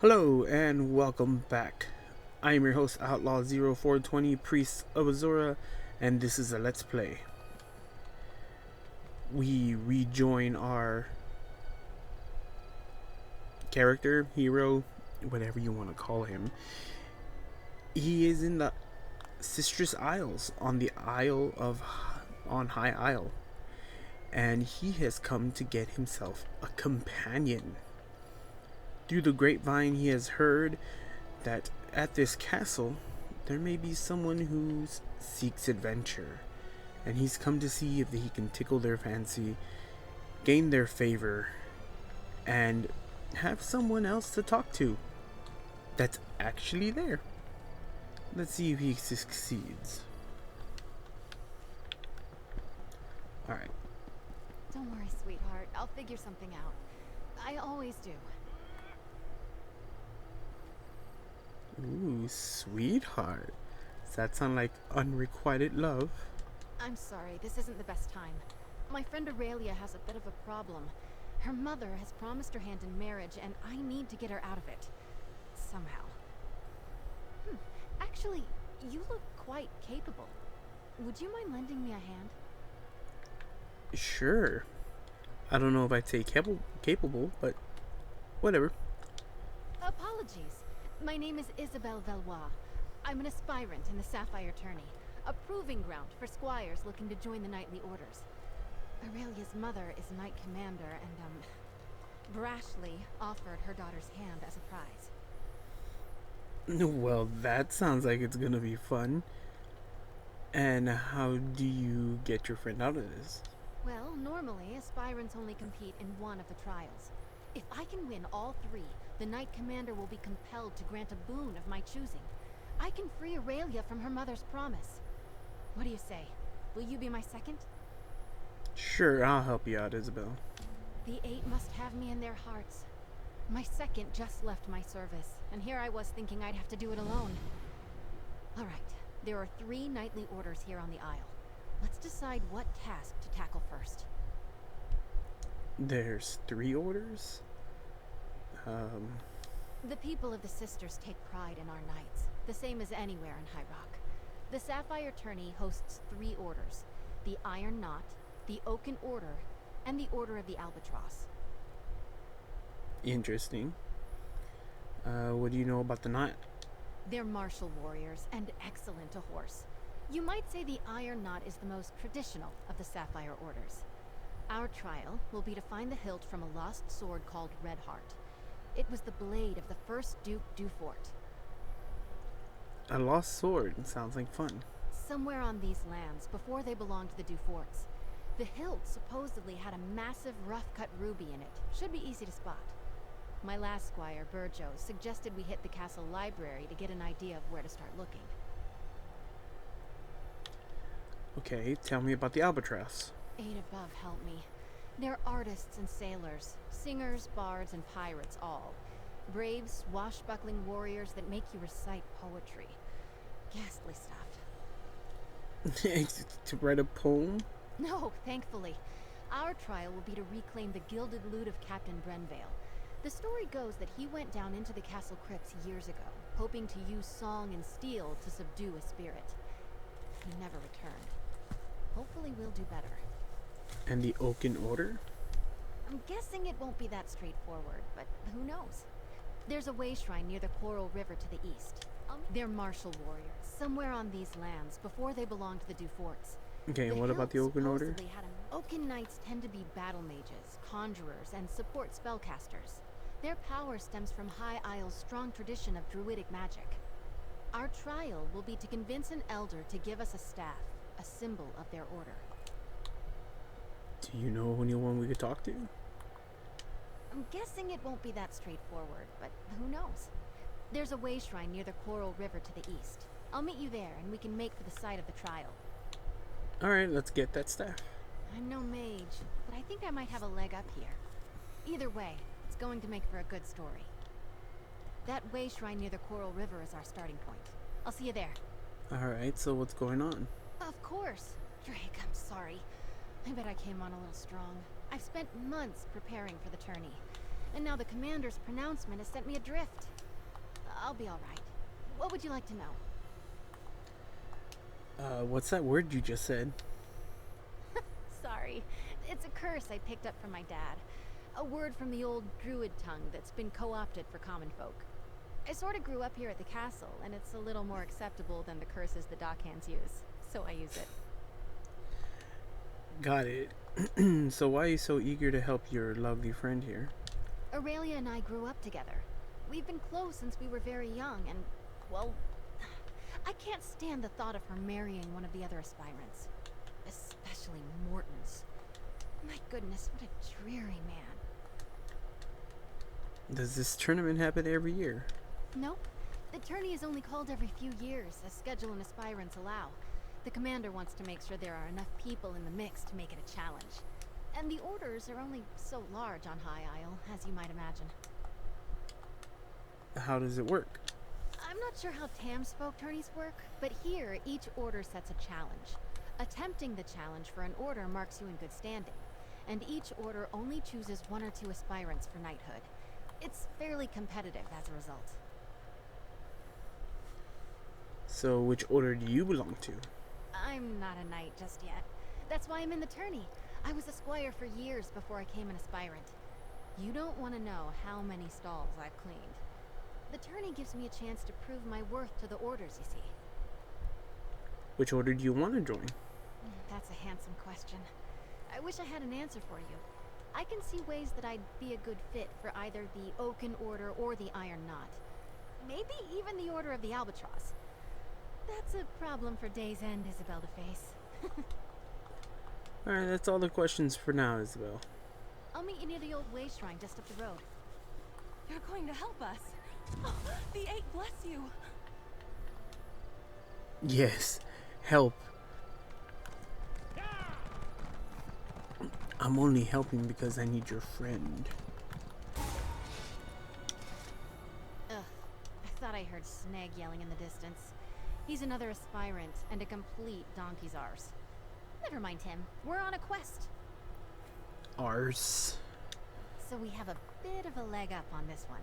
Hello and welcome back. I am your host Outlaw 0420 Priest of Azura, and this is a Let's Play. We rejoin our character, hero, whatever you want to call him. He is in the Sistress Isles, on High Isle, and he has come to get himself a companion. Through the grapevine, he has heard that at this castle there may be someone who seeks adventure, and he's come to see if he can tickle their fancy, gain their favor, and have someone else to talk to that's actually there. Let's see if he succeeds. Alright. Don't worry, sweetheart. I'll figure something out. I always do. Ooh, sweetheart. Does that sound like unrequited love? I'm sorry, this isn't the best time. My friend Aurelia has a bit of a problem. Her mother has promised her hand in marriage, and I need to get her out of it. Somehow. Actually, you look quite capable. Would you mind lending me a hand? Sure. I don't know if I'd say capable, but whatever. Apologies. My name is Isabelle Valois. I'm an aspirant in the Sapphire Tourney, a proving ground for squires looking to join the knightly orders. Aurelia's mother is knight commander and, brashly offered her daughter's hand as a prize. Well, that sounds like it's gonna be fun. And how do you get your friend out of this? Well, normally, aspirants only compete in one of the trials. If I can win all three, the Knight Commander will be compelled to grant a boon of my choosing. I can free Aurelia from her mother's promise. What do you say? Will you be my second? Sure, I'll help you out, Isabel. The eight must have me in their hearts. My second just left my service, and here I was thinking I'd have to do it alone. Alright, there are 3 knightly orders here on the Isle. Let's decide what task to tackle first. There's 3 orders? The people of the Sisters take pride in our knights, the same as anywhere in High Rock. The Sapphire Tourney hosts 3 orders: the Iron Knot, the Oaken Order, and the Order of the Albatross. Interesting. What do you know about the knot? They're martial warriors and excellent to horse. You might say the Iron Knot is the most traditional of the Sapphire Orders. Our trial will be to find the hilt from a lost sword called Redheart. It was the blade of the first Duke Dufort. A lost sword. Sounds like fun. Somewhere on these lands, before they belonged to the Duforts. The hilt supposedly had a massive rough-cut ruby in it. Should be easy to spot. My last squire, Burjo, suggested we hit the castle library to get an idea of where to start looking. Okay, tell me about the albatross. 8 above help me. They're artists and sailors, singers, bards, and pirates all. Brave, swashbuckling warriors that make you recite poetry. Ghastly stuff. To write a poem? No, thankfully. Our trial will be to reclaim the gilded loot of Captain Brenvale. The story goes that he went down into the castle crypts years ago, hoping to use song and steel to subdue a spirit. He never returned. Hopefully we'll do better. And the Oaken Order? I'm guessing it won't be that straightforward, but who knows? There's a way shrine near the Coral River to the east. They're martial warriors, somewhere on these lands, before they belonged to the Duforts. Okay, what about the Oaken Order? Oaken Knights tend to be battle mages, conjurers, and support spellcasters. Their power stems from High Isle's strong tradition of druidic magic. Our trial will be to convince an elder to give us a staff, a symbol of their order. Do you know anyone we could talk to? I'm guessing it won't be that straightforward, but who knows? There's a way shrine near the Coral River to the east. I'll meet you there, and we can make for the site of the trial. Alright, let's get that staff. I'm no mage, but I think I might have a leg up here. Either way, it's going to make for a good story. That way shrine near the Coral River is our starting point. I'll see you there. Alright, so what's going on? Of course. Drake, I'm sorry. I bet I came on a little strong. I've spent months preparing for the tourney. and now the commander's pronouncement has sent me adrift. I'll be alright. What would you like to know? What's that word you just said? Sorry. It's a curse I picked up from my dad. A word from the old druid tongue that's been co-opted for common folk. I sort of grew up here at the castle, and it's a little more acceptable than the curses the dockhands use, so I use it. Got it. So why are you so eager to help your lovely friend here? Aurelia and I grew up together. We've been close since we were very young, and, well, I can't stand the thought of her marrying one of the other aspirants. Especially Morton's. My goodness, what a dreary man. Does this tournament happen every year? Nope. The tourney is only called every few years, as schedule and aspirants allow. The commander wants to make sure there are enough people in the mix to make it a challenge. And the orders are only so large on High Isle, as you might imagine. How does it work? I'm not sure how Tamsfolk tourneys work, but here, each order sets a challenge. Attempting the challenge for an order marks you in good standing, and each order only chooses 1 or 2 aspirants for knighthood. It's fairly competitive as a result. So which order do you belong to? I'm not a knight just yet. That's why I'm in the tourney. I was a squire for years before I came an aspirant. You don't want to know how many stalls I've cleaned. The tourney gives me a chance to prove my worth to the orders, you see. Which order do you want to join? That's a handsome question. I wish I had an answer for you. I can see ways that I'd be a good fit for either the Oaken Order or the Iron Knot. Maybe even the Order of the Albatross. That's a problem for Day's End, Isabel to face. Alright, that's all the questions for now, Isabel. I'll meet you near the old way shrine just up the road. You're going to help us. Oh, the Eight bless you. Yes, help. I'm only helping because I need your friend. Ugh, I thought I heard Snag yelling in the distance. He's another aspirant and a complete donkey's arse. Never mind him. We're on a quest. Arse. So we have a bit of a leg up on this one.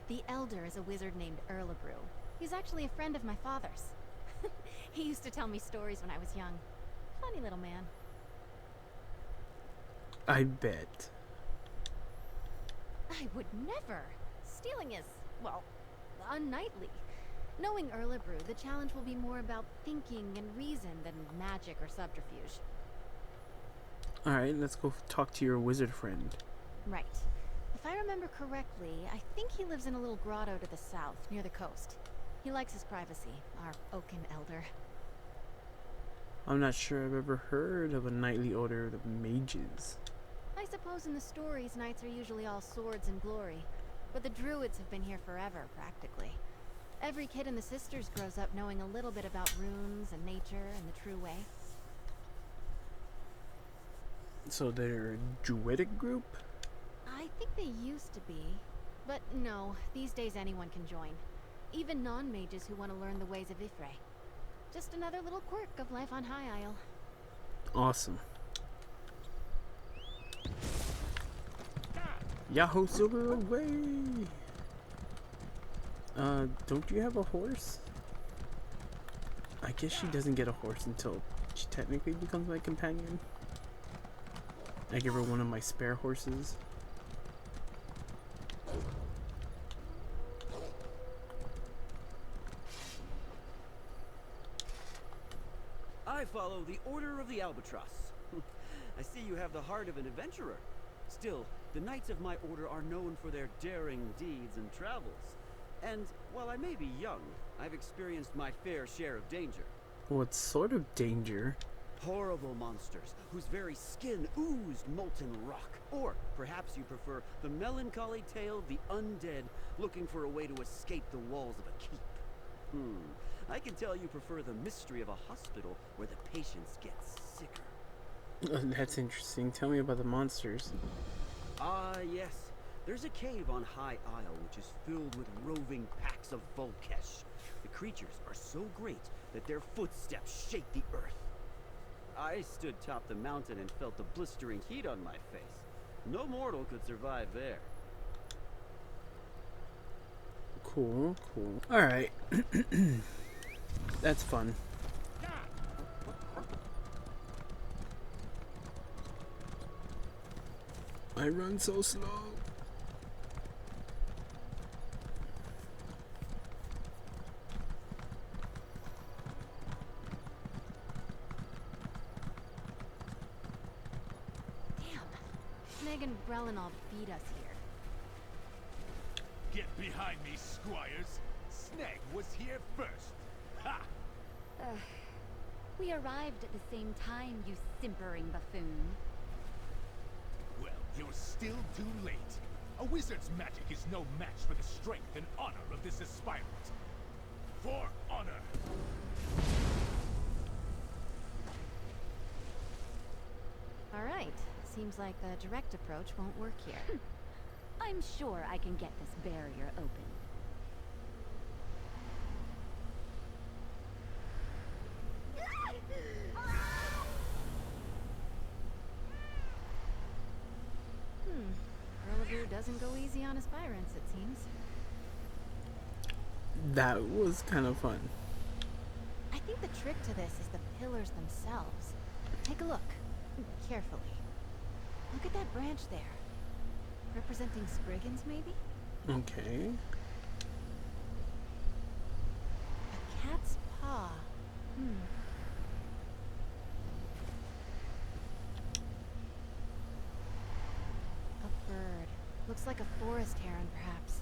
The Elder is a wizard named Erlebrew. He's actually a friend of my father's. He used to tell me stories when I was young. Funny little man. I bet. I would never. Stealing is, well, unknightly. Knowing Erlebrew, the challenge will be more about thinking and reason than magic or subterfuge. Alright, let's go talk to your wizard friend. Right. If I remember correctly, I think he lives in a little grotto to the south, near the coast. He likes his privacy, our Oaken Elder. I'm not sure I've ever heard of a knightly order of mages. I suppose in the stories, knights are usually all swords and glory. But the druids have been here forever, practically. Every kid in the Sisters grows up knowing a little bit about runes and nature and the true way. So they're a druidic group? I think they used to be. But no, these days anyone can join. Even non-mages who want to learn the ways of Ifre. Just another little quirk of life on High Isle. Awesome. Yahoo Silver away! Don't you have a horse? I guess she doesn't get a horse until she technically becomes my companion. I give her one of my spare horses. I follow the Order of the Albatross. I see you have the heart of an adventurer. Still, the Knights of my order are known for their daring deeds and travels. And while I may be young, I've experienced my fair share of danger. What sort of danger? Horrible monsters whose very skin oozed molten rock. Or perhaps you prefer the melancholy tale of the undead looking for a way to escape the walls of a keep. I can tell you prefer the mystery of a hospital where the patients get sicker. That's interesting. Tell me about the monsters. Ah, yes. There's a cave on High Isle which is filled with roving packs of Volkesh. The creatures are so great that their footsteps shake the earth. I stood top the mountain and felt the blistering heat on my face. No mortal could survive there. Cool, cool. Alright. That's fun. I run so slow. Damn. Sneg and Brelinol beat us here. Get behind me, squires. Sneg was here first. Ha! We arrived at the same time, you simpering buffoon. Well, you're still too late. A wizard's magic is no match for the strength and honor of this aspirant. For honor! Alright. Seems like the direct approach won't work here. I'm sure I can get this barrier open. Relevue doesn't go easy on aspirants, it seems. That was kind of fun. I think the trick to this is the pillars themselves. Take a look. Carefully. Look at that branch there. Representing Spriggans, maybe? Okay. A cat's paw. A bird. Looks like a forest heron, perhaps.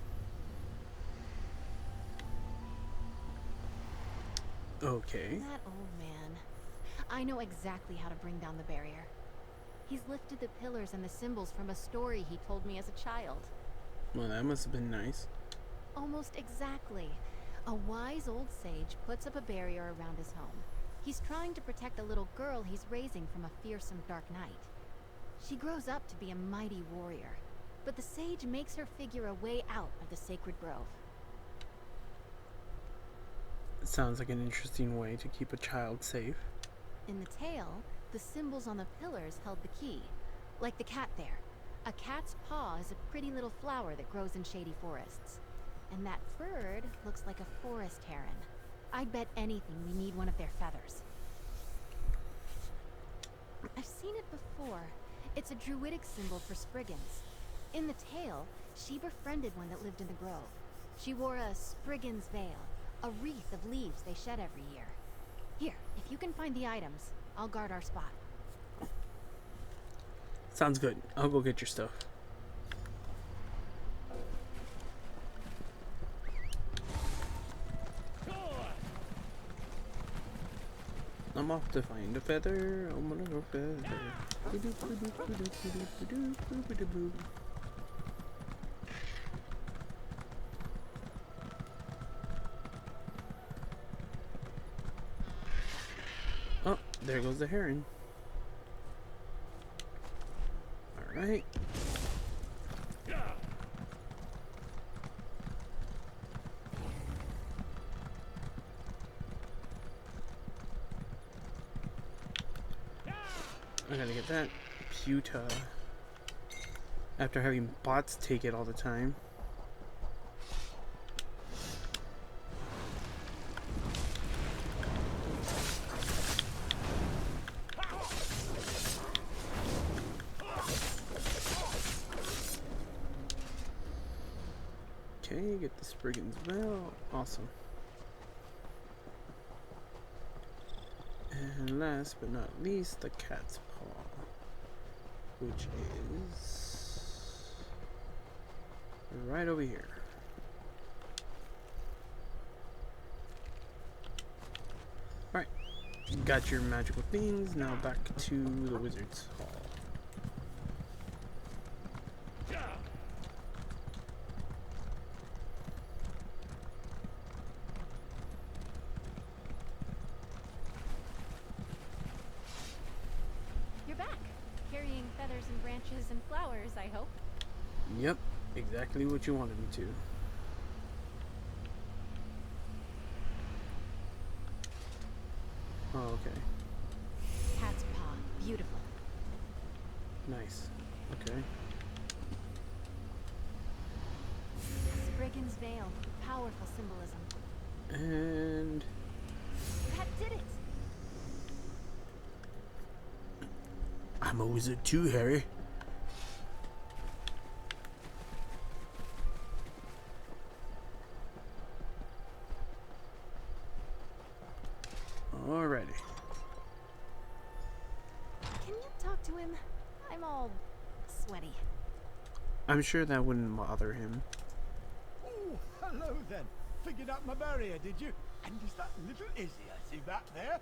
Okay. That old man. I know exactly how to bring down the barrier. He's lifted the pillars and the symbols from a story he told me as a child. Well, that must have been nice. Almost exactly. A wise old sage puts up a barrier around his home. He's trying to protect a little girl he's raising from a fearsome dark knight. She grows up to be a mighty warrior, but the sage makes her figure a way out of the sacred grove. It sounds like an interesting way to keep a child safe. In the tale, the symbols on the pillars held the key. Like the cat there. A cat's paw is a pretty little flower that grows in shady forests. And that bird looks like a forest heron. I'd bet anything we need one of their feathers. I've seen it before. It's a druidic symbol for Spriggans. In the tale, she befriended one that lived in the grove. She wore a Spriggan's veil, a wreath of leaves they shed every year. Here, if you can find the items, I'll guard our spot. Sounds good. I'll go get your stuff. I'm off to find a feather. I'm gonna go feather. Oh, there goes the heron. Alright. I gotta get that pewter after having bots take it all the time. Okay, get the Spriggan's Veil. Awesome. And last but not least, the cat's paw, which is right over here. Alright, got your magical things. Now back to the wizard's hall. And flowers, I hope. Yep, exactly what you wanted me to. Oh, okay. Cat's paw, beautiful. Nice. Okay. Spriggan's veil. Powerful symbolism. And That did it! I'm a wizard too, Harry. Alrighty. Can you talk to him? I'm all sweaty. I'm sure that wouldn't bother him. Oh, hello then. Figured out my barrier, did you? And is that little Izzy I see back there?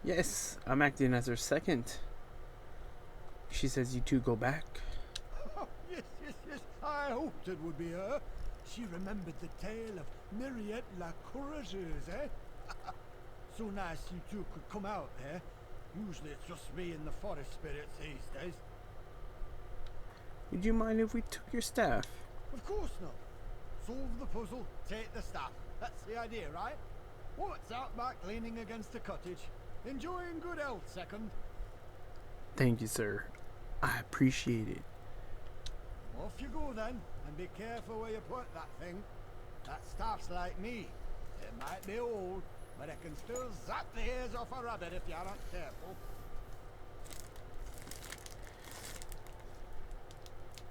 Yes, I'm acting as her second. She says you two go back. Oh, yes. I hoped it would be her. She remembered the tale of Mariette la Courageuse, eh? So nice you two could come out there. Usually it's just me and the forest spirits these days. Would you mind if we took your staff? Of course not. Solve the puzzle, take the staff. That's the idea, right? What's out back leaning against a cottage? Enjoying good health, second. Thank you, sir. I appreciate it. Off you go then, and be careful where you put that thing. That staff's like me. It might be old, but it can still zap the ears off a rabbit if you aren't careful.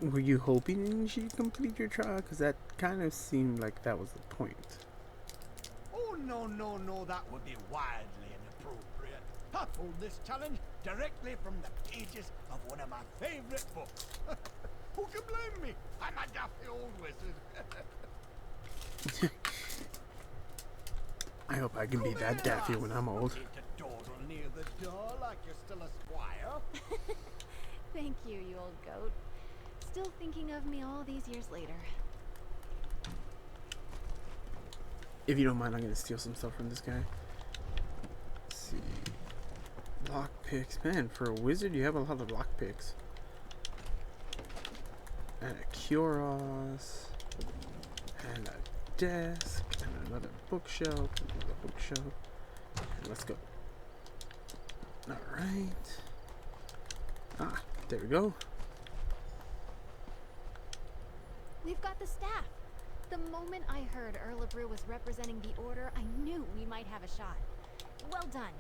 Were you hoping she'd complete your trial? Because that kind of seemed like that was the point. Oh, no, that would be wildly inappropriate. I pulled this challenge directly from the pages of one of my favorite books. Who can blame me? I'm a daffy old wizard. I hope I can be that daffy when I'm old. Need to dawdle near the door like you're still a squire. Thank you, you old goat. Still thinking of me all these years later. If you don't mind, I'm going to steal some stuff from this guy. Let's see. Lockpicks. Man, for a wizard, you have a lot of lockpicks. And a cuirass. And a desk. And another bookshelf. Another bookshelf. And let's go. Alright. Ah, there we go. We've got the staff. The moment I heard Erlebrew was representing the Order, I knew we might have a shot. Well done.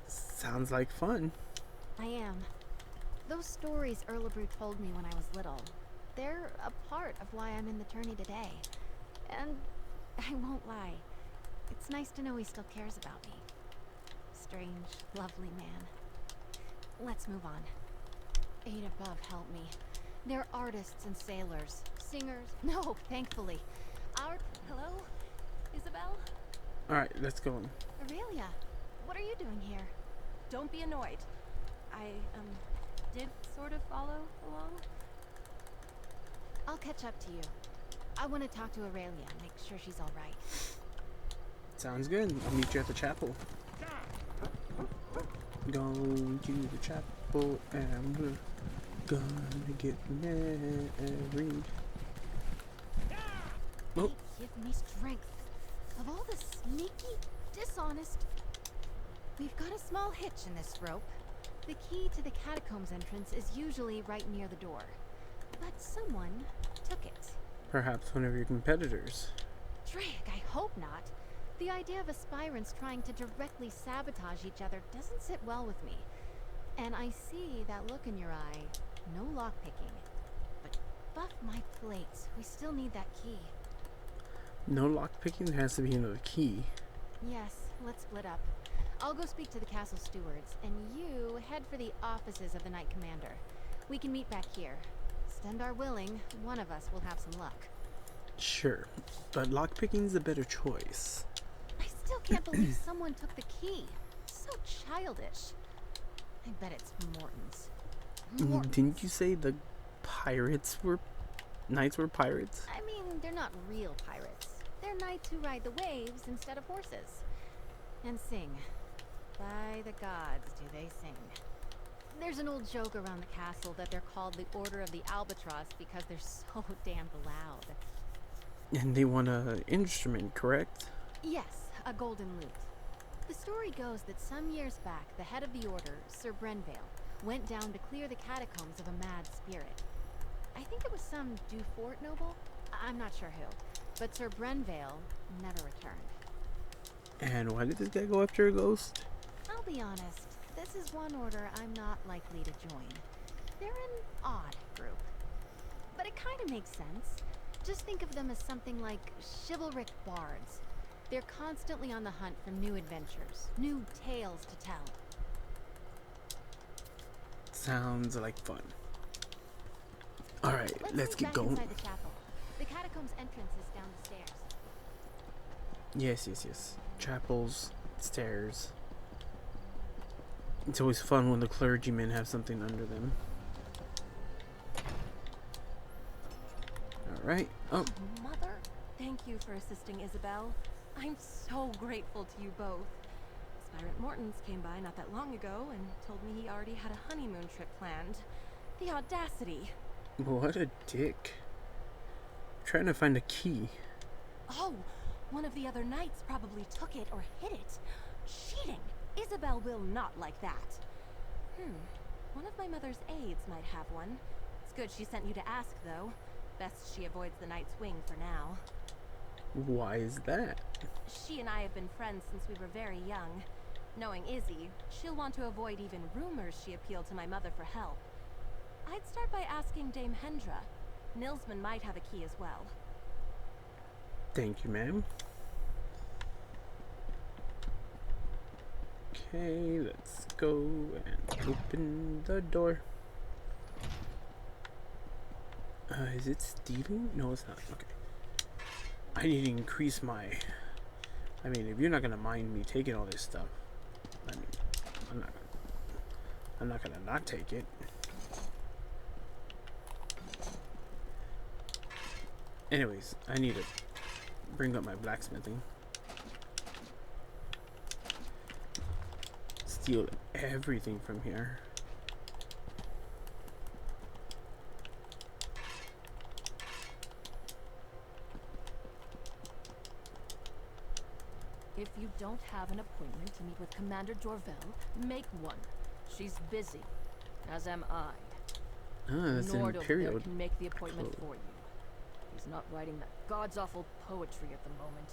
Sounds like fun. I am. Those stories Erlebrew told me when I was little, they're a part of why I'm in the tourney today. And I won't lie, it's nice to know he still cares about me. Strange, lovely man. Let's move on. Eight above help me. They're artists and sailors. Singers. No, thankfully. Hello? Isabel? Alright, let's go. Aurelia, what are you doing here? Don't be annoyed. I, did sort of follow along. I'll catch up to you. I want to talk to Aurelia and make sure she's alright. Sounds good. I'll meet you at the chapel. Going to the chapel and we're gonna get married. Oh. They give me strength. Of all the sneaky, dishonest... We've got a small hitch in this rope. The key to the catacombs entrance is usually right near the door. But someone took it. Perhaps one of your competitors. Drake, I hope not. The idea of aspirants trying to directly sabotage each other doesn't sit well with me. And I see that look in your eye. No lockpicking. But buff my plates. We still need that key. No lockpicking, there has to be another key. Yes, let's split up. I'll go speak to the castle stewards, and you head for the offices of the Knight Commander. We can meet back here. Stendar willing, one of us will have some luck. Sure, but lockpicking's a better choice. I still can't believe someone took the key. So childish. I bet it's Morton's. Didn't you say the knights were pirates? I mean, they're not real pirates. They're knights who ride the waves instead of horses. And sing. By the gods, do they sing. There's an old joke around the castle that they're called the Order of the Albatross because they're so damn loud. And they want an instrument, correct? Yes, a golden lute. The story goes that some years back, the head of the Order, Sir Brenvale, went down to clear the catacombs of a mad spirit. I think it was some Dufort noble. I'm not sure who, but Sir Brenvale never returned. And why did this guy go after a ghost? I'll be honest, this is one order I'm not likely to join. They're an odd group. But it kind of makes sense. Just think of them as something like chivalric bards. They're constantly on the hunt for new adventures, new tales to tell. Sounds like fun. Alright, let's move keep back going. inside the chapel. The catacombs entrance is down the stairs. Yes. Chapels, stairs. It's always fun when the clergymen have something under them. Alright. Oh, Mother, thank you for assisting Isabel. I'm so grateful to you both. Spirant Mortons came by not that long ago and told me he already had a honeymoon trip planned. The audacity. what a dick. Trying to find a key. Oh, one of the other knights probably took it or hid it. Cheating! Isabel will not like that. One of my mother's aides might have one. It's good she sent you to ask, though. Best she avoids the Knight's Wing for now. Why is that? She and I have been friends since we were very young. Knowing Izzy, she'll want to avoid even rumors she appealed to my mother for help. I'd start by asking Dame Hendra. Nilsman might have a key as well. Thank you, ma'am. Okay, let's go and open the door. Is it stealing? No, it's not. Okay. I need to increase my... I mean, if you're not gonna mind me taking all this stuff, I mean, I'm not gonna not take it. Anyways, I need to bring up my blacksmithing. Steal everything from here. If you don't have an appointment to meet with Commander Jorvel, make one. She's busy, as am I. Ah, that's an Nord over imperial there can make the appointment code. for you. He's not writing that god's awful poetry at the moment.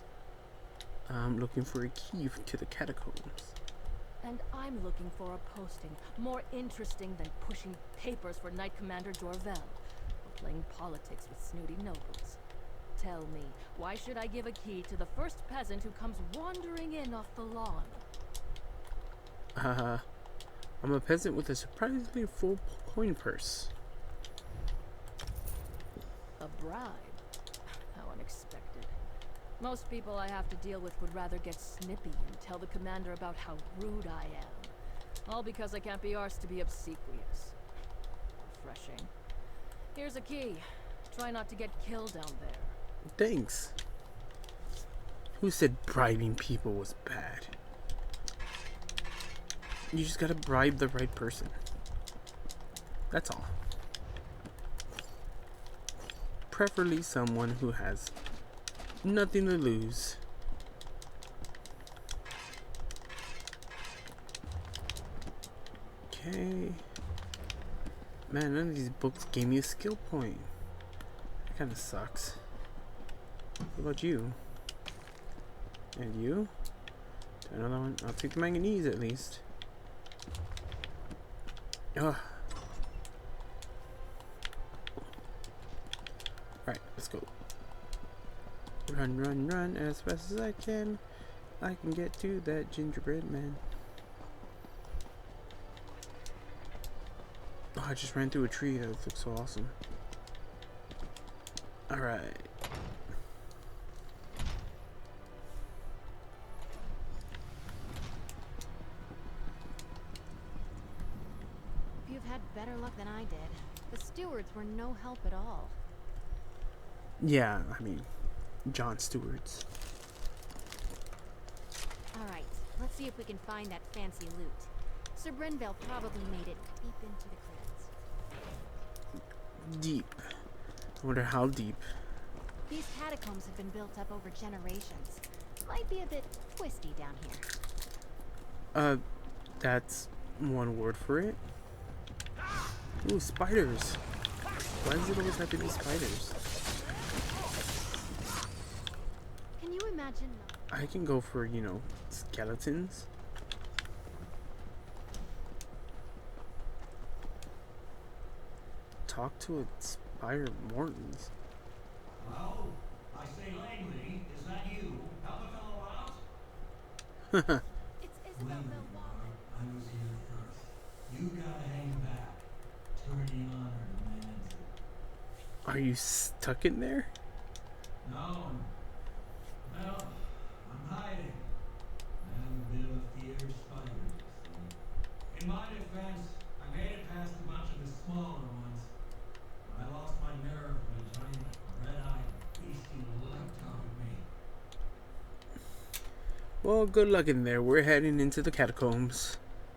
I'm looking for a key to the catacombs. And I'm looking for a posting more interesting than pushing papers for Knight Commander Jorvel, or playing politics with snooty nobles. Tell me, why should I give a key to the first peasant who comes wandering in off the lawn? I'm a peasant with a surprisingly full coin purse. A bribe? How unexpected. Most people I have to deal with would rather get snippy and tell the commander about how rude I am. All because I can't be arsed to be obsequious. Refreshing. Here's a key. Try not to get killed down there. Thanks. Who said bribing people was bad? You just gotta bribe the right person. That's all. Preferably someone who has nothing to lose. Okay. Man, none of these books gave me a skill point. That kinda sucks. What about you? And you? Another one? I'll take the manganese at least. Ugh. Alright, let's go. Run, run, run as fast as I can. I can get to that gingerbread man. Oh, I just ran through a tree. That looks so awesome. Alright. You've had better luck than I did. The stewards were no help at all. Yeah, I mean, John Stewart's. Alright, let's see if we can find that fancy loot. Sir Brenvale probably made it deep into the crypts. Deep. I wonder how deep. These catacombs have been built up over generations. Might be a bit twisty down here. That's one word for it. Ooh, spiders. Why does it always have to be spiders? imagine not. I can go for, you know, skeletons. Talk to a Spire Mortons. Hello? I say Langley, is that you? Help a fellow out? It's Isabel Langley, Belvoir. I was here first. You gotta hang back. Tourney honor demands it. Are you stuck in there? No, well, I'm hiding. I have a bit of a fear of spiders, see? In my defense, I made it past a bunch of the smaller ones. I lost my nerve by joining a red-eyed beastie leapt out of me. Well, good luck in there. We're heading into the catacombs.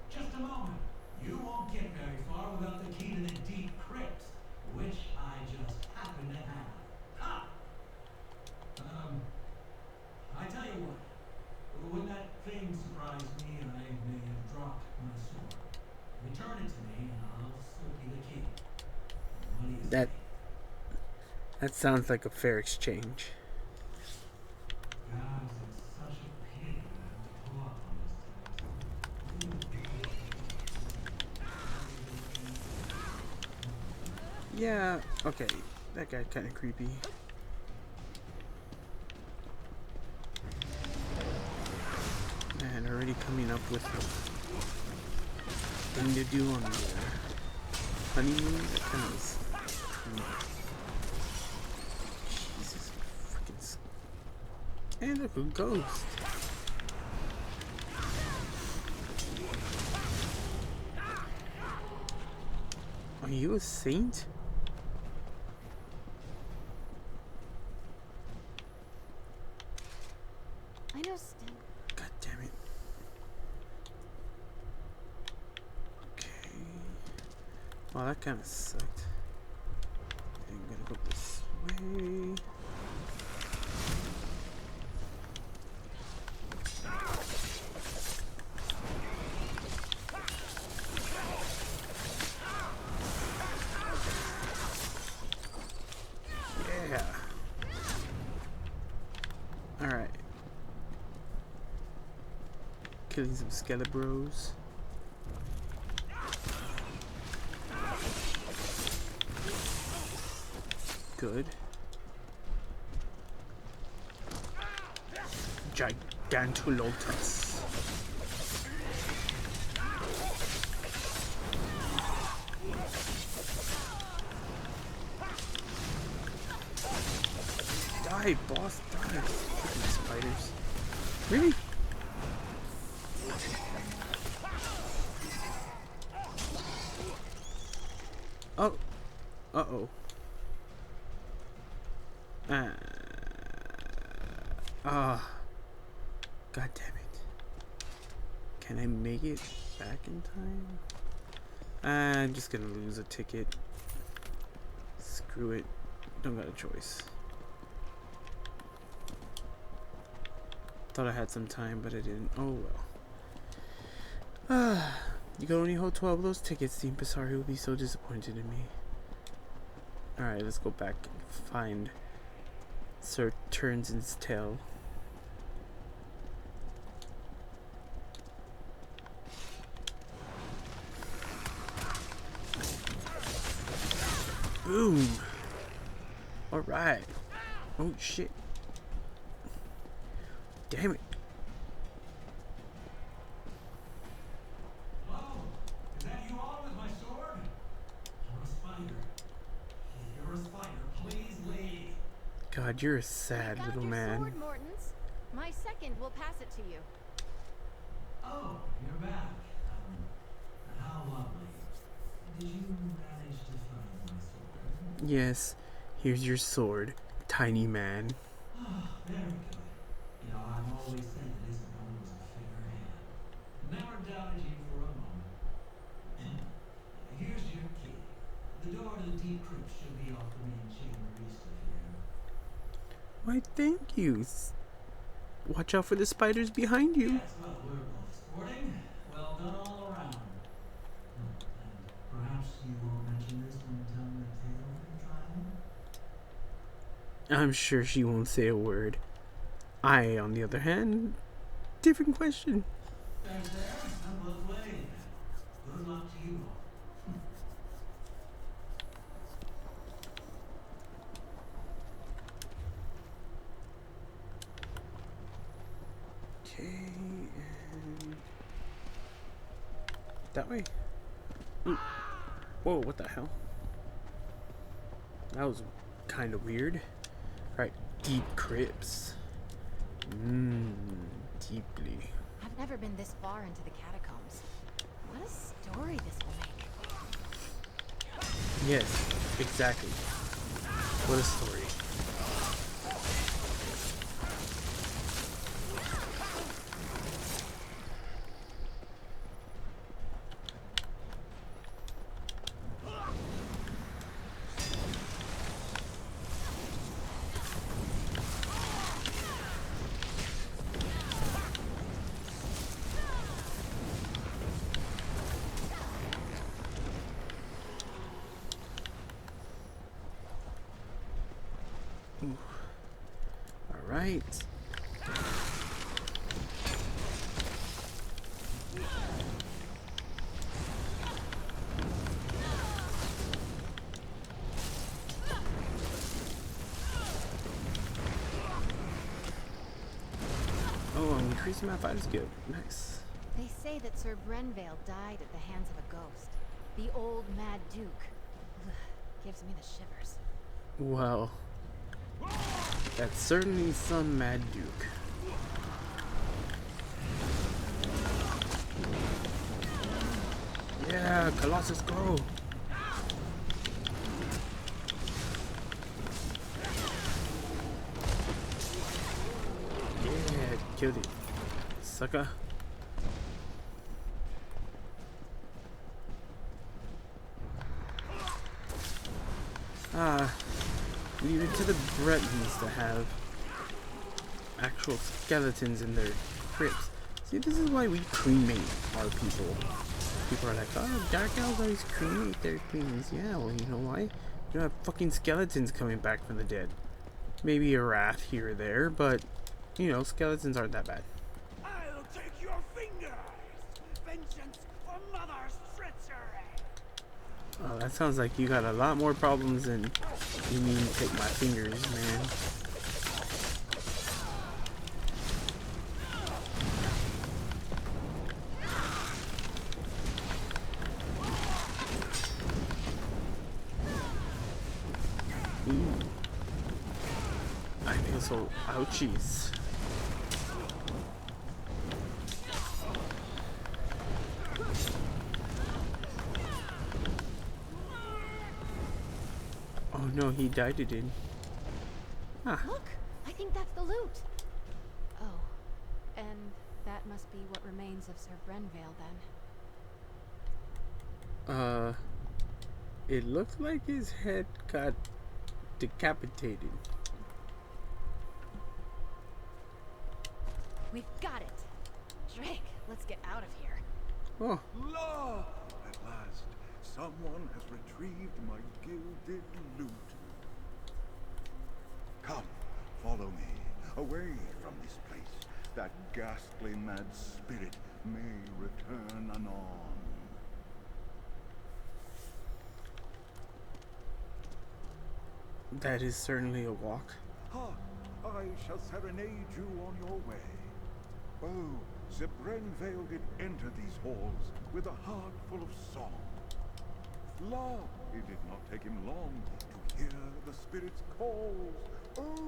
Just a moment. You won't get very far without the key to the deep crypts, which I just happen to have. Ha! I tell you what. When that thing surprised me, I may have dropped my sword. Return it to me, and I'll slip you the key. What do you say? That sounds like a fair exchange. Guys, it's such a pity I have to pull up on this task. Yeah, okay. That guy kind of creepy. Man, already coming up with a thing to do on the honeymoon. That kind of Jesus freaking. And look, a ghost. Are you a saint? I know Stan. God damn it. Okay. Well, that kind of sucked. I'm gonna go this way. Yeah. Alright. Killing some skelebros. Good. Gigantolotus. Die, boss, die. Freaking spiders. Really? Oh. Uh-oh. God damn it. Can I make it back in time? I'm just gonna lose a ticket. Screw it. Don't got a choice. Thought I had some time, but I didn't. Oh well. You could only hold 12 of those tickets. The impresario will be so disappointed in me. Alright, let's go back and find Sir Turnson's tail. Boom! Alright. Oh shit. Damn it. Hello? Is that you all with my sword? You're a spider. You're a spider. Please leave. God, you're a sad We found little your man. sword, Mortons. My second will pass it to you. Oh, you're back. How lovely. Did you manage to find my sword? Yes, here's your sword, tiny man. Oh, very good. You know, I've always said that Isabel was a fair hand. Never doubted you for a moment. Here's your key. The door to the deep crypt should be off the main chamber east of here. Why, thank you. Watch out for the spiders behind you. Yes, well, we're both sporting. Well done all around. And perhaps you won't mention this when telling the tale of your trial? I'm sure she won't say a word. I, on the other hand, different question. Thanks there. And well played. Good luck to you all. Okay, and that way. Ooh. Whoa, what the hell? That was kind of weird. Right, deep crypts. Deeply. I've never been this far into the catacombs. What a story this will make. Yes, exactly. What a story. All right. Oh, I'm increasing my fighter skill. Nice. They say that Sir Brenvale died at the hands of a ghost. The old Mad Duke. Ugh, gives me the shivers. Well, that's certainly some Mad Duke. Yeah, Colossus, go! Yeah, killed it. Sucker. Leave it to the Bretons to have actual skeletons in their crypts. See, this is why we cremate our people. People are like, oh, Dark Elves always cremate their queens. Yeah, well, you know why? You don't have fucking skeletons coming back from the dead. Maybe a wrath here or there, but, you know, skeletons aren't that bad. I'll take your fingers! Vengeance for Mother's treachery! Oh, that sounds like you got a lot more problems than you mean to take my fingers, man. Ooh. I feel so ouchies. Oh no, he died it in. Ah. Look! I think that's the loot! Oh. And that must be what remains of Sir Brenvale, then. It looks like his head got decapitated. We've got it! Drake, let's get out of here. Oh, La! At last, someone has retrieved my gilded loot. Come, follow me, away from this place. That ghastly mad spirit may return anon. that is certainly a walk. Ha! I shall serenade you on your way. Oh, Sir Brenvale did enter these halls with a heart full of song. La! It did not take him long to hear the spirit's calls. Oh!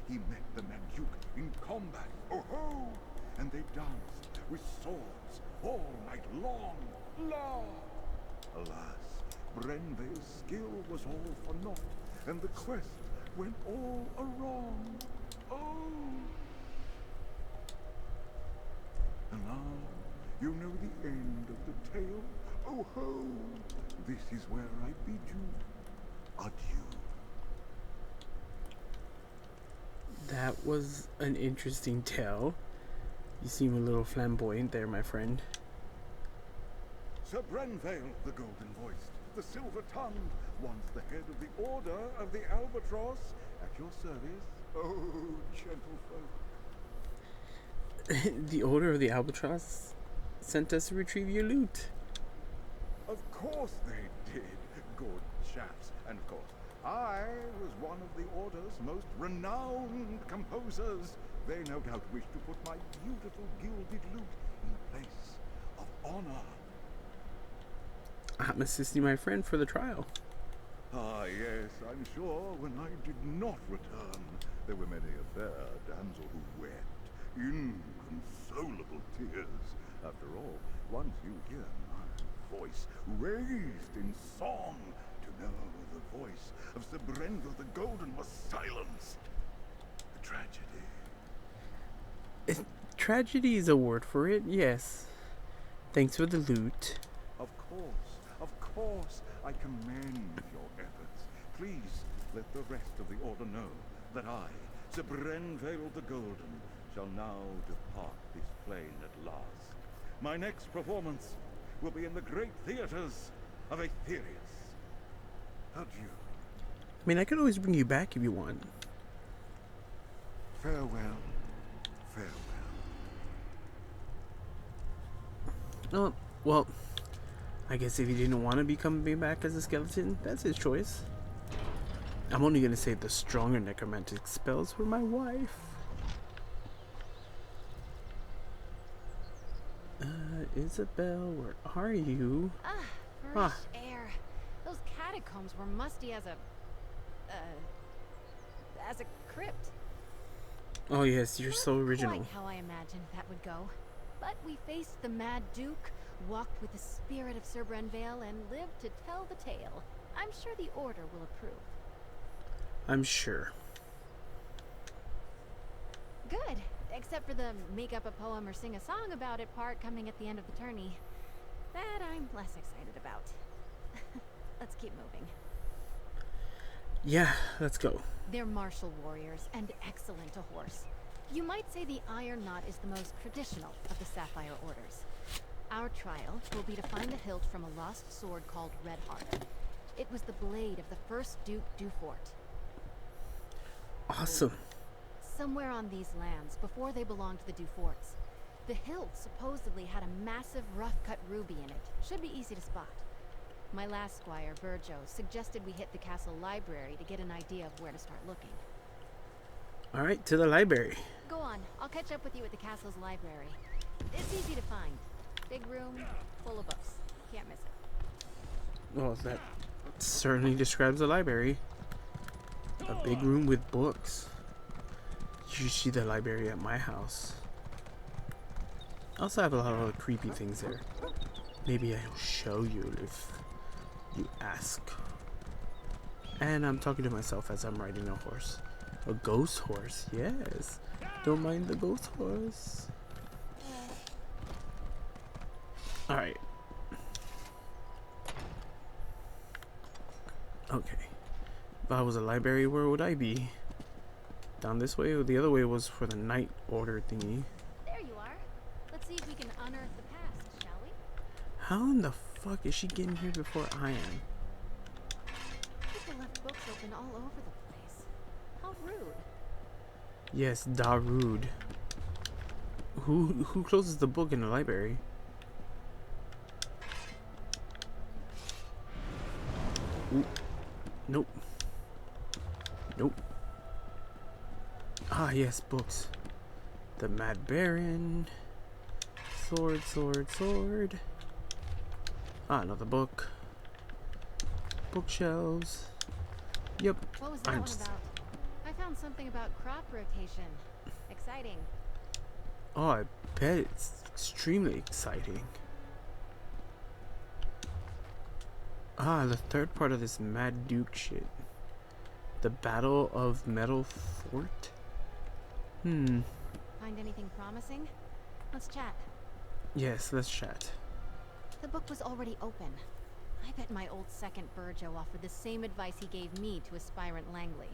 He met the Mad Duke in combat. Oh ho! And they danced with swords all night long. La! Alas, Brenvale's skill was all for naught, and the quest went all awrong. Oh! And now you know the end of the tale. Oh ho! This is where I bid you adieu. That was an interesting tale. You seem a little flamboyant there, my friend. Sir Brenvale, the golden-voiced, the silver-tongued, once the head of the Order of the Albatross, at your service. Oh, gentlefolk. The Order of the Albatross sent us to retrieve your loot. Of course they did, good chaps. And of course, I was one of the Order's most renowned composers. They no doubt wish to put my beautiful gilded lute in place of honor. I'm assisting my friend for the trial. Ah, yes, I'm sure when I did not return, there were many a fair damsel who wept inconsolable tears. After all, once you hear my voice raised in song, to know the voice of Sir Brenville the Golden was silenced. A tragedy. Tragedy is a word for it, yes. Thanks for the loot. Of course, I commend your efforts. Please let the rest of the Order know that I, Sir Brenvale the Golden, shall now depart this plane at last. My next performance will be in the great theaters of Aetherius. Adieu. I mean, I could always bring you back if you want. Farewell. Farewell. Oh, well, I guess if he didn't want to be coming back as a skeleton, that's his choice. I'm only going to say the stronger necromantic spells for my wife. Isabel, where are you? Fresh air. Those catacombs were musty as a crypt. Oh yes, you're so original. Quite how I imagined that would go. But we faced the Mad Duke, walked with the spirit of Sir Brenvale, and lived to tell the tale. I'm sure the Order will approve. I'm sure. Good, except for the make up a poem or sing a song about it part coming at the end of the tourney. That I'm less excited about. Let's keep moving. Yeah, let's go. They're martial warriors and excellent to horse. You might say the Iron Knot is the most traditional of the Sapphire Orders. Our trial will be to find the hilt from a lost sword called Redheart. It was the blade of the first Duke Dufort. Awesome. Somewhere on these lands, before they belonged to the Duforts, the hilt supposedly had a massive rough-cut ruby in it. Should be easy to spot. My last squire, Virgo, suggested we hit the castle library to get an idea of where to start looking. Alright, to the library. Go on, I'll catch up with you at the castle's library. It's easy to find. Big room, full of books. Can't miss it. Well, that certainly describes the library. A big room with books. You should see the library at my house. I also have a lot of other creepy things there. Maybe I'll show you if you ask. And I'm talking to myself as I'm riding a horse. A ghost horse, yes. Don't mind the ghost horse. Alright. Okay. If I was a library, where would I be? Down this way, or the other way was for the night order thingy. There you are. Let's see if we can unearth the past, shall we? How in the fuck is she getting here before I am? People left books open all over the place. How rude. Yes, da rude. Who closes the book in the library? Ooh. Nope. Nope. Ah, yes, books. The Mad Baron. Sword, sword, sword. Ah, another book. Bookshelves. Yep. What was that one about? I found something about crop rotation. Exciting. Oh, I bet it's extremely exciting. Ah, the third part of this Mad Duke shit. The Battle of Metal Fort? Find anything promising? Let's chat. Yes, let's chat. The book was already open. I bet my old second Burjo offered the same advice he gave me to aspirant Langley.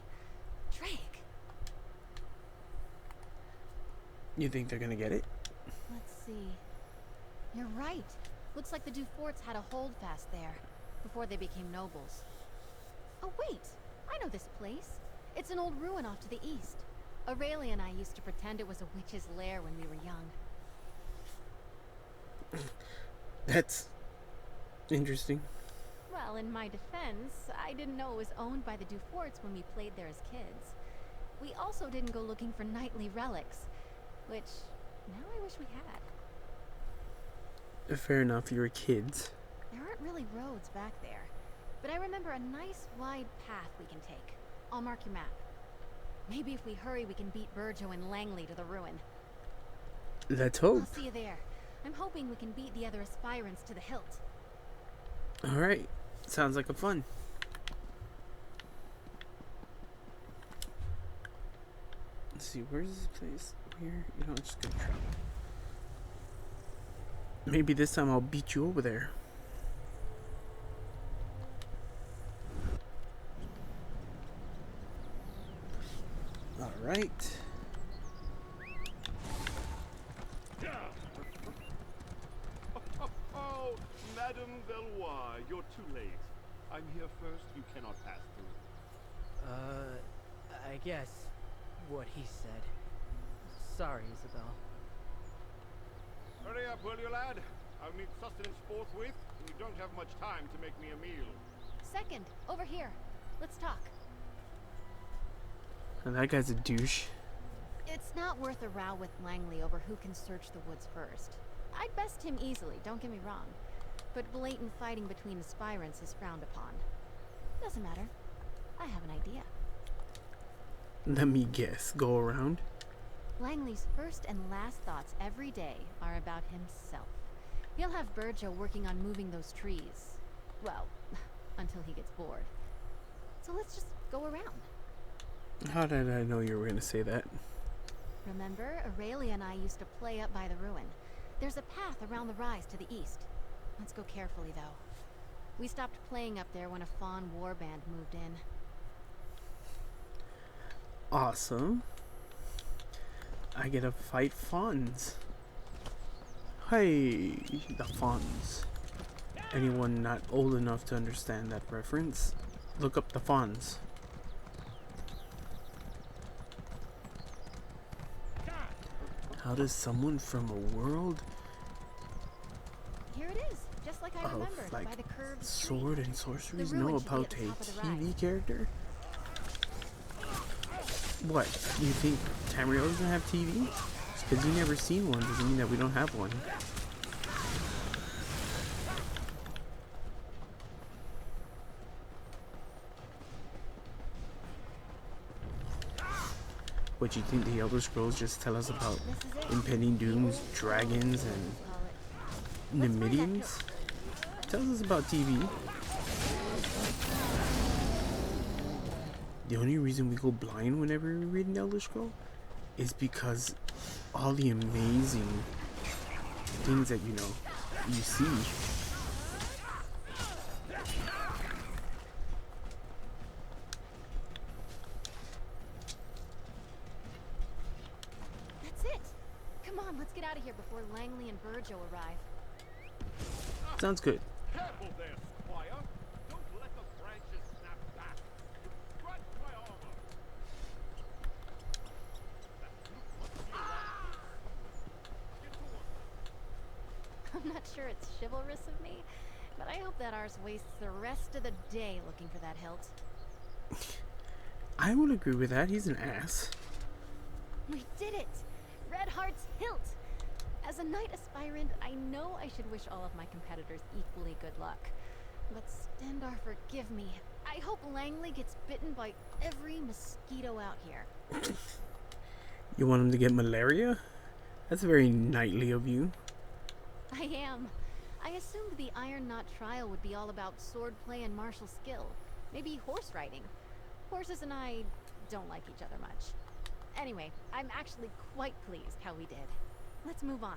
Drake! You think they're gonna get it? Let's see. You're right. Looks like the Duforts had a holdfast there, before they became nobles. Oh wait! I know this place. It's an old ruin off to the east. Aurelia and I used to pretend it was a witch's lair when we were young. That's interesting. Well, in my defense, I didn't know it was owned by the Duforts when we played there as kids. We also didn't go looking for knightly relics, which now I wish we had. Fair enough, you're kids. There aren't really roads back there, but I remember a nice wide path we can take. I'll mark your map. Maybe if we hurry, we can beat Burjo and Langley to the ruin. Let's hope. I'll see you there. I'm hoping we can beat the other aspirants to the hilt. Alright, sounds like a fun. Let's see, where's this place? Here? You know, I'm just gonna travel. Maybe this time I'll beat you over there. Alright. Oh, Madame Valois, you're too late. I'm here first, you cannot pass through. I guess what he said. Sorry, Isabel. Hurry up, will you, lad? I'll need sustenance forthwith, and you don't have much time to make me a meal. Second, over here. Let's talk. And that guy's a douche. It's not worth a row with Langley over who can search the woods first. I'd best him easily, don't get me wrong. But blatant fighting between aspirants is frowned upon. Doesn't matter. I have an idea. Let me guess. Go around? Langley's first and last thoughts every day are about himself. He'll have Burjo working on moving those trees. Well, until he gets bored. So let's just go around. How did I know you were going to say that? Remember, Aurelia and I used to play up by the ruin. There's a path around the rise to the east. Let's go carefully, though. We stopped playing up there when a fawn warband moved in. Awesome. I get to fight fawns. Hey, the fawns. Anyone not old enough to understand that reference, look up the fawns. How does someone from a world Here it is, just like I of remembered, like by the curved sword tree. and sorceries The ruin know should be about at the a top of the TV rise. character? What? You think Tamriel doesn't have TV? Just because you never seen one doesn't mean that we don't have one. What, you think the Elder Scrolls just tell us about This is it. impending dooms, dragons, and Call it. Nemedians? Tells us about TV. The only reason we go blind whenever we read an Elder Scroll is because all the amazing things that you see. That's it. Come on, let's get out of here before Langley and Burjo arrive. Sounds good. Careful there, squire! Don't let the branches snap back! You scratch my armor! That look must be around. Get to work. I'm not sure it's chivalrous of me, but I hope that ours wastes the rest of the day looking for that hilt. I would agree with that. He's an ass. We did it! Red Heart's hilt! As a knight aspirant, I know I should wish all of my competitors equally good luck. But Stendar, forgive me. I hope Langley gets bitten by every mosquito out here. You want him to get malaria? That's very knightly of you. I am. I assumed the Iron Knot trial would be all about swordplay and martial skill. Maybe horse riding. Horses and I don't like each other much. Anyway, I'm actually quite pleased how we did. Let's move on.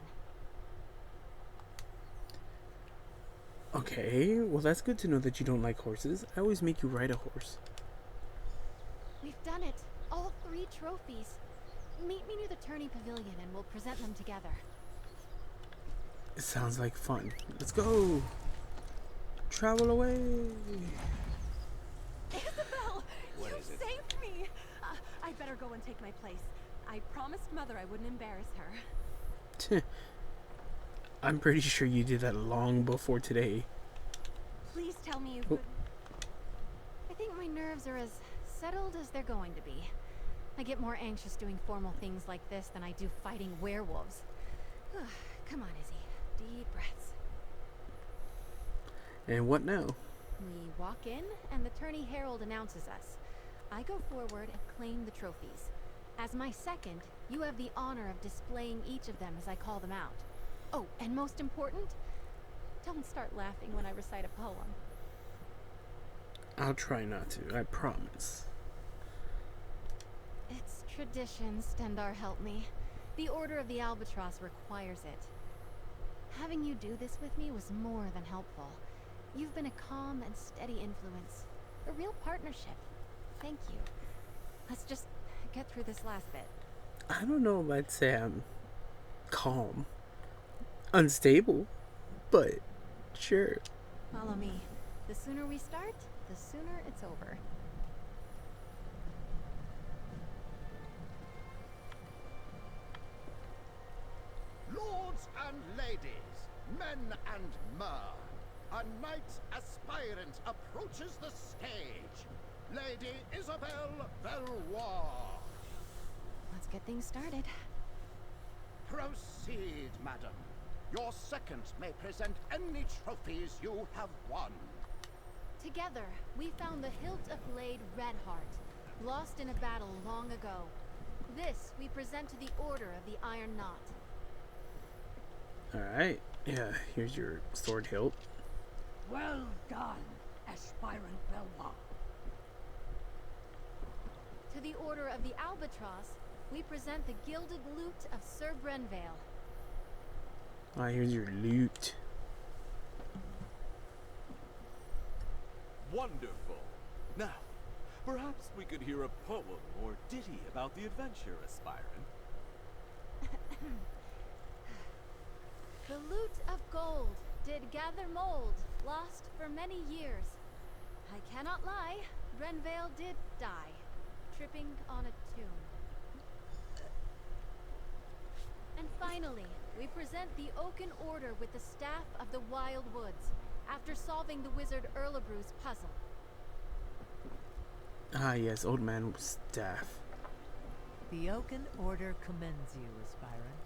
Okay, well that's good to know that you don't like horses. I always make you ride a horse. We've done it. All 3 trophies. Meet me near the tourney pavilion and we'll present them together. It sounds like fun. Let's go. Travel away. Isabel, What you is it? saved me. I'd better go and take my place. I promised Mother I wouldn't embarrass her. I'm pretty sure you did that long before today. Please tell me you could... I think my nerves are as settled as they're going to be. I get more anxious doing formal things like this than I do fighting werewolves. Come on, Izzy. Deep breaths. And what now? We walk in, and the tourney herald announces us. I go forward and claim the trophies. As my second, you have the honor of displaying each of them as I call them out. Oh, and most important, don't start laughing when I recite a poem. I'll try not to, I promise. It's tradition, Stendar help me. The Order of the Albatross requires it. Having you do this with me was more than helpful. You've been a calm and steady influence. A real partnership. Thank you. Let's just get through this last bit. I don't know if I'd say I'm calm. Unstable, but sure. Follow me. The sooner we start, the sooner it's over. Lords and ladies, men and mer, a knight aspirant approaches the stage. Lady Isabel Valois. Let's get things started. Proceed, madam. Your second may present any trophies you have won. Together, we found the hilt of blade Redheart, lost in a battle long ago. This we present to the Order of the Iron Knot. Alright, yeah, here's your sword hilt. Well done, aspirant Valois. To the Order of the Albatross, we present the gilded lute of Sir Brenvale. Ah, here's your loot. Wonderful. Now, perhaps we could hear a poem or ditty about the adventure, aspirant. The lute of gold did gather mold, lost for many years. I cannot lie, Brenvale did die, tripping on a tomb. And finally, we present the Oaken Order with the Staff of the Wild Woods, after solving the wizard Erlebru's puzzle. Ah, yes, old man staff. The Oaken Order commends you, aspirant.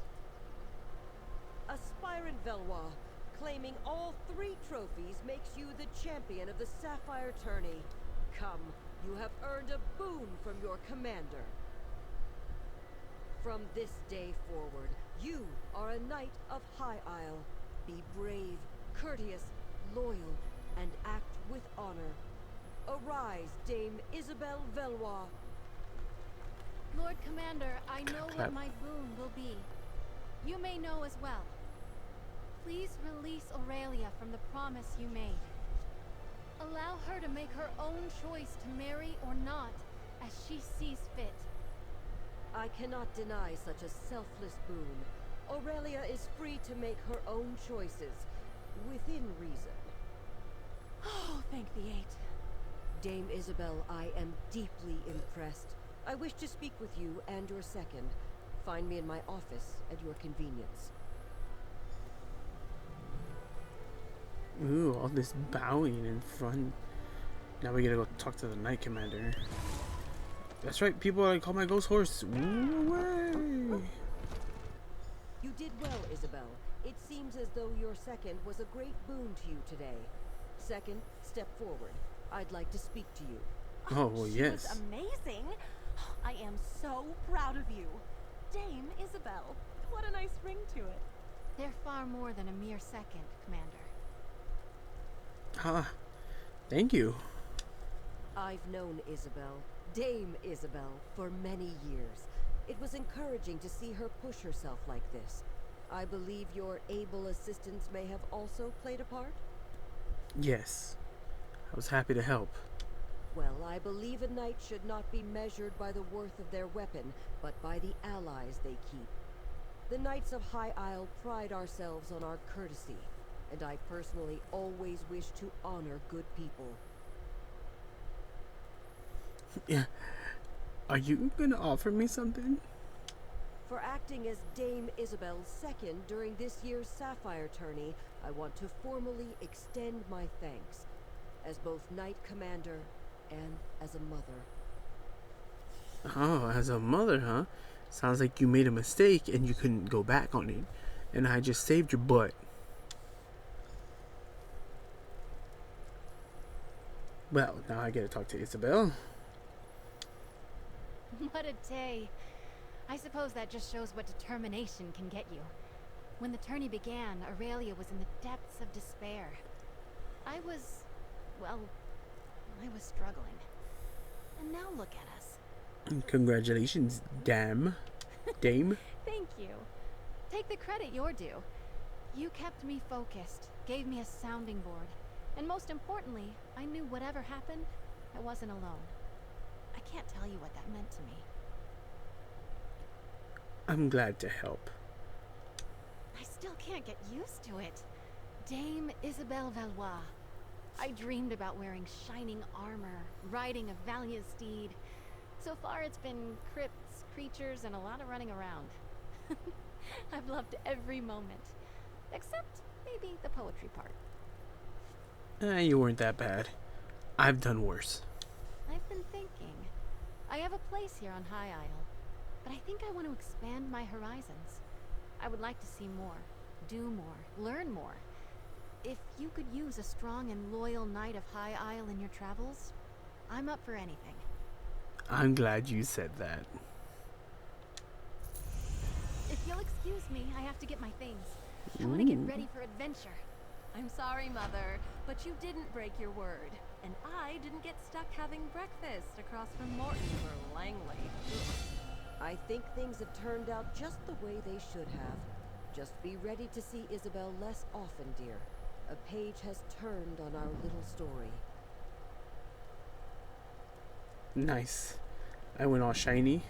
Aspirant Valois, claiming all 3 trophies makes you the champion of the Sapphire Tourney. Come, you have earned a boon from your commander. From this day forward, you are a knight of High Isle. Be brave, courteous, loyal, and act with honor. Arise, Dame Isabel Valois. Lord Commander, I know Clap. what my boon will be. You may know as well. Please release Aurelia from the promise you made. Allow her to make her own choice to marry or not, as she sees fit. I cannot deny such a selfless boon. Aurelia is free to make her own choices, within reason. Oh, thank the 8. Dame Isabel, I am deeply impressed. I wish to speak with you and your second. Find me in my office at your convenience. Ooh, all this bowing in front. Now we gotta go talk to the Knight Commander. That's right, people, I call my ghost horse. Woo away! You did well, Isabel. It seems as though your second was a great boon to you today. Second, step forward. I'd like to speak to you. Oh, well, She yes. was amazing. I am so proud of you. Dame Isabel. What a nice ring to it. They're far more than a mere second, Commander. Ah, thank you. I've known Isabel, Dame Isabel, for many years. It was encouraging to see her push herself like this. I believe your able assistance may have also played a part? Yes, I was happy to help. Well, I believe a knight should not be measured by the worth of their weapon, but by the allies they keep. The Knights of High Isle pride ourselves on our courtesy, and I personally always wish to honor good people. Yeah, Are you gonna offer me something? For acting as Dame Isabel's second during this year's Sapphire tourney, I want to formally extend my thanks, as both Knight Commander and as a mother. Oh, as a mother, huh? Sounds like you made a mistake and you couldn't go back on it. And I just saved your butt. Well, now I get to talk to Isabel. What a day. I suppose that just shows what determination can get you. When the tourney began, Aurelia was in the depths of despair. I was struggling. And now look at us. Congratulations, Dame. Thank you. Take the credit you're due. You kept me focused, gave me a sounding board, and most importantly, I knew whatever happened, I wasn't alone. I can't tell you what that meant to me. I'm glad to help. I still can't get used to it. Dame Isabel Valois. I dreamed about wearing shining armor, riding a valiant steed. So far it's been crypts, creatures, and a lot of running around. I've loved every moment. Except maybe the poetry part. You weren't that bad. I've done worse. I've been thinking. I have a place here on High Isle, but I think I want to expand my horizons. I would like to see more, do more, learn more. If you could use a strong and loyal knight of High Isle in your travels, I'm up for anything. I'm glad you said that. If you'll excuse me, I have to get my things. I want to get ready for adventure. I'm sorry, Mother, but you didn't break your word. And I didn't get stuck having breakfast across from Morton or Langley. I think things have turned out just the way they should have. Just be ready to see Isabel less often, dear. A page has turned on our little story. Nice. I went all shiny.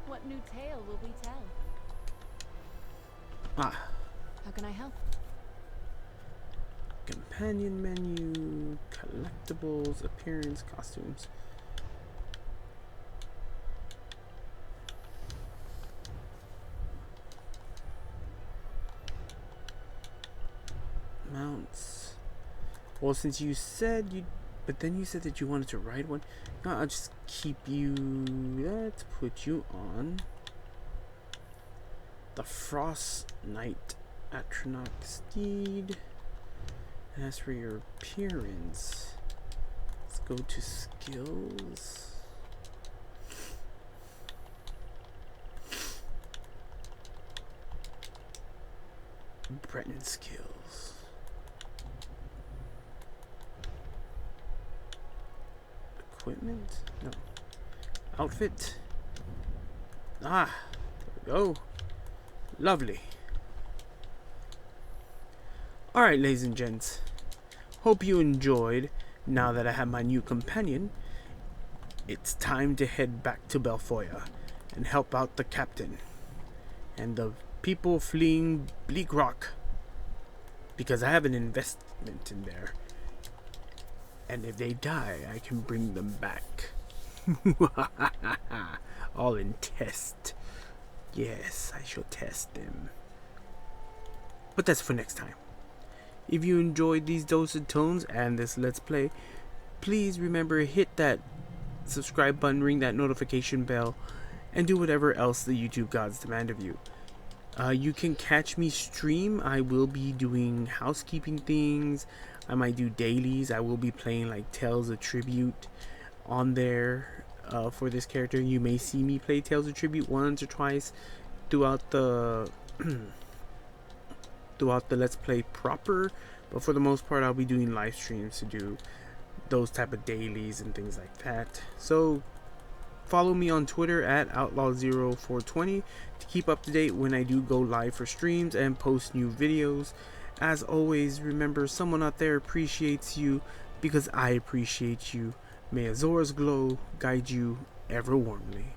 What new tale will we tell? Ah. How can I help? Companion menu, collectibles, appearance, costumes. Mounts. Well, since you said you, but then you said that you wanted to ride one. No, I'll just keep you. Let's put you on the Frost Knight Atronach steed. And as for your appearance, let's go to skills. Breton skills. Equipment? No. Outfit? Ah, there we go. Lovely. Alright, ladies and gents. Hope you enjoyed. Now that I have my new companion, it's time to head back to Belfoya and help out the captain and the people fleeing Bleak Rock, because I have an investment in there, and if they die I can bring them back. All in test. Yes, I shall test them, but that's for next time. If you enjoyed these dosed tones and this let's play, please remember hit that subscribe button, ring that notification bell, and do whatever else the YouTube gods demand of you. You can catch me stream. I will be doing housekeeping things. I might do dailies. I will be playing like Tales of Tribute on there for this character. You may see me play Tales of Tribute once or twice throughout the let's play proper, but for the most part I'll be doing live streams to do those type of dailies and things like that. So follow me on Twitter at outlaw0420 to keep up to date when I do go live for streams and post new videos. As always, remember, someone out there appreciates you because I appreciate you. May Azor's glow guide you ever warmly.